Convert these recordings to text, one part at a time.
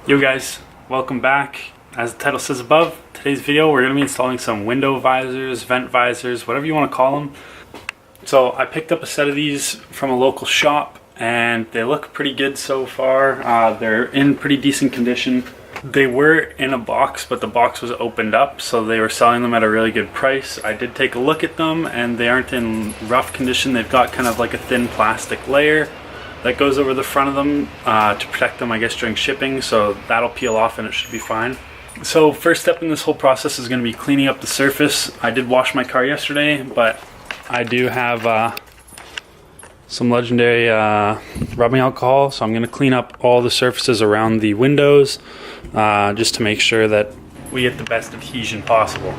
Yo guys, welcome back. As the title says above, today's video we're going to be installing some window visors, vent visors, whatever you want to call them. So I picked up a set of these from a local shop and they look pretty good so far. They're in pretty decent condition. They were in a box, but the box was opened up, so they were selling them at a really good price. I did take a look at them and they aren't in rough condition. They've got kind of like a thin plastic layer that goes over the front of them to protect them, I guess, during shipping, so that'll peel off and it should be fine. So first step in this whole process is going to be cleaning up the surface. I did wash my car yesterday, but I do have some legendary rubbing alcohol, so I'm going to clean up all the surfaces around the windows just to make sure that we get the best adhesion possible.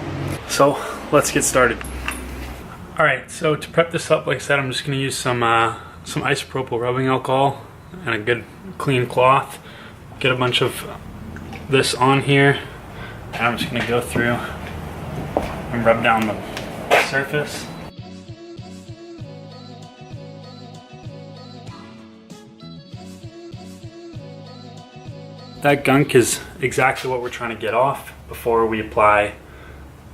So let's get started. Alright, so to prep this up, like I said, I'm just going to use some isopropyl rubbing alcohol and a good clean cloth. Get a bunch of this on here, and I'm just going to go through and rub down the surface. That gunk is exactly what we're trying to get off before we apply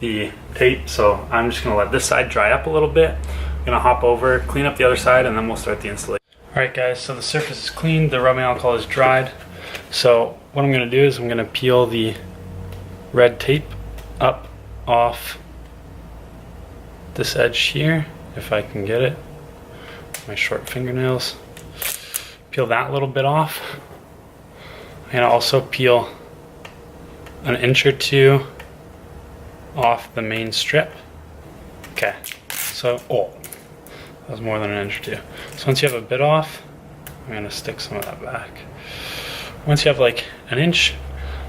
the tape, so I'm just going to let this side dry up a little bit. I'm going to hop over, clean up the other side, and then we'll start the installation. Alright guys, so the surface is cleaned, the rubbing alcohol is dried. So what I'm going to do is I'm going to peel the red tape up off this edge here, if I can get it. My short fingernails. Peel that little bit off. I'm going to also peel an inch or two off the main strip. Okay, so, that was more than an inch or two. So once you have a bit off, I'm going to stick some of that back. Once you have like an inch,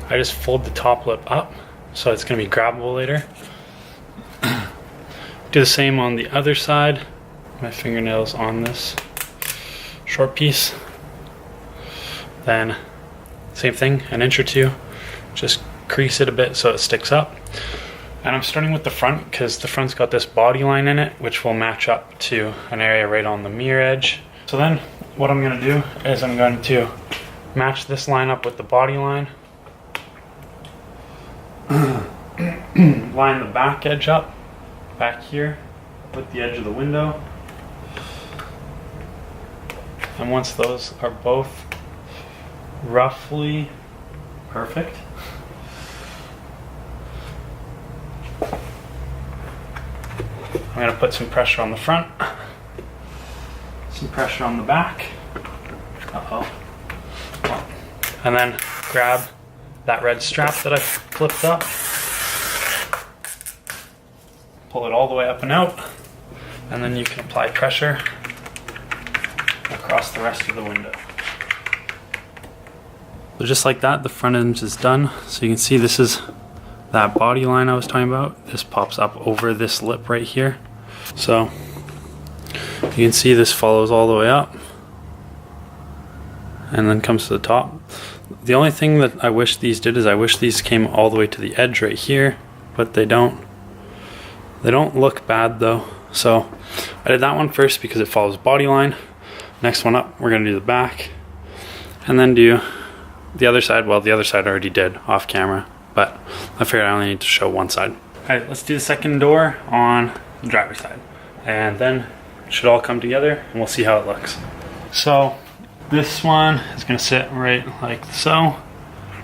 I just fold the top lip up so it's going to be grabbable later. Do the same on the other side. My fingernails on this short piece. Then same thing, an inch or two. Just crease it a bit so it sticks up. And I'm starting with the front because the front's got this body line in it, which will match up to an area right on the mirror edge. So then what I'm going to do is I'm going to match this line up with the body line. Line the back edge up, back here, with the edge of the window. And once those are both roughly perfect, I'm going to put some pressure on the front, some pressure on the back, and then grab that red strap that I flipped up, pull it all the way up and out, and then you can apply pressure across the rest of the window. So just like that, the front edge is done. So you can see this is that body line I was talking about. This pops up over this lip right here. So you can see this follows all the way up and then comes to the top. The only thing that I wish these did is I wish these came all the way to the edge right here, but they don't. They don't look bad though. So I did that one first because it follows body line. Next one up, we're gonna do the back and then do the other side. Well, the other side I already did off camera, but I figured I only need to show one side. Alright, let's do the second door on the driver's side. And then it should all come together and we'll see how it looks. So this one is going to sit right like so,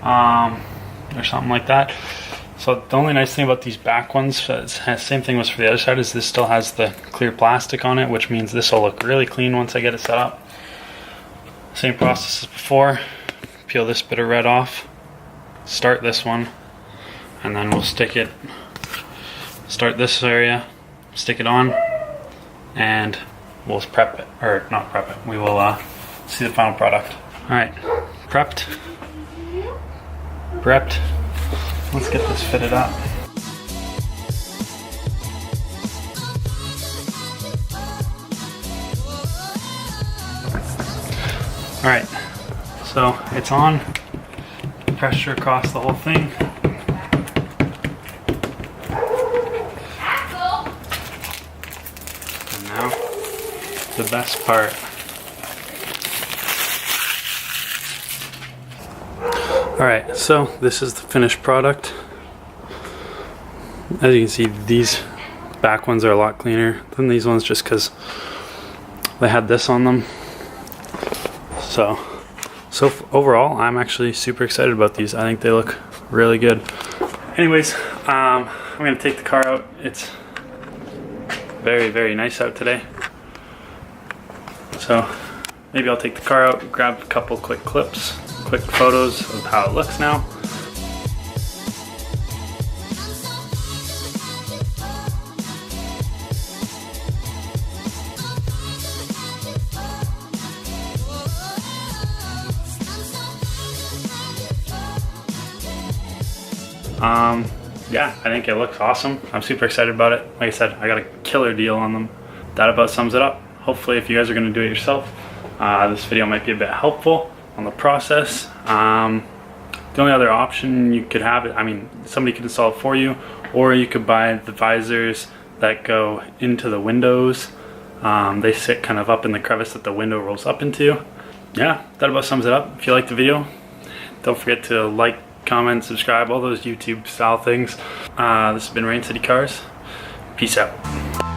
or something like that. So the only nice thing about these back ones, same thing was for the other side, is this still has the clear plastic on it, which means this will look really clean once I get it set up. Same process as before. Peel this bit of red off, start this one, and then we'll start this area, stick it on, and we'll prep it, or not prep it, we will see the final product. Alright, prepped, let's get this fitted up. Alright, so it's on, pressure across the whole thing. And now, the best part. Alright, so this is the finished product. As you can see, these back ones are a lot cleaner than these ones just because they had this on them. So overall, I'm actually super excited about these. I think they look really good. Anyways, I'm gonna take the car out. It's very, very nice out today. So maybe I'll take the car out, grab a couple quick clips, quick photos of how it looks now. Yeah, I think it looks awesome. I'm super excited about it. Like I said, I got a killer deal on them. That about sums it up. Hopefully, if you guys are going to do it yourself, this video might be a bit helpful on the process. The only other option you could have, I mean, somebody could install it for you, or you could buy the visors that go into the windows. They sit kind of up in the crevice that the window rolls up into. Yeah, that about sums it up. If you liked the video, don't forget to like, comment, subscribe, all those YouTube style things. This has been Rain City Cars. Peace out.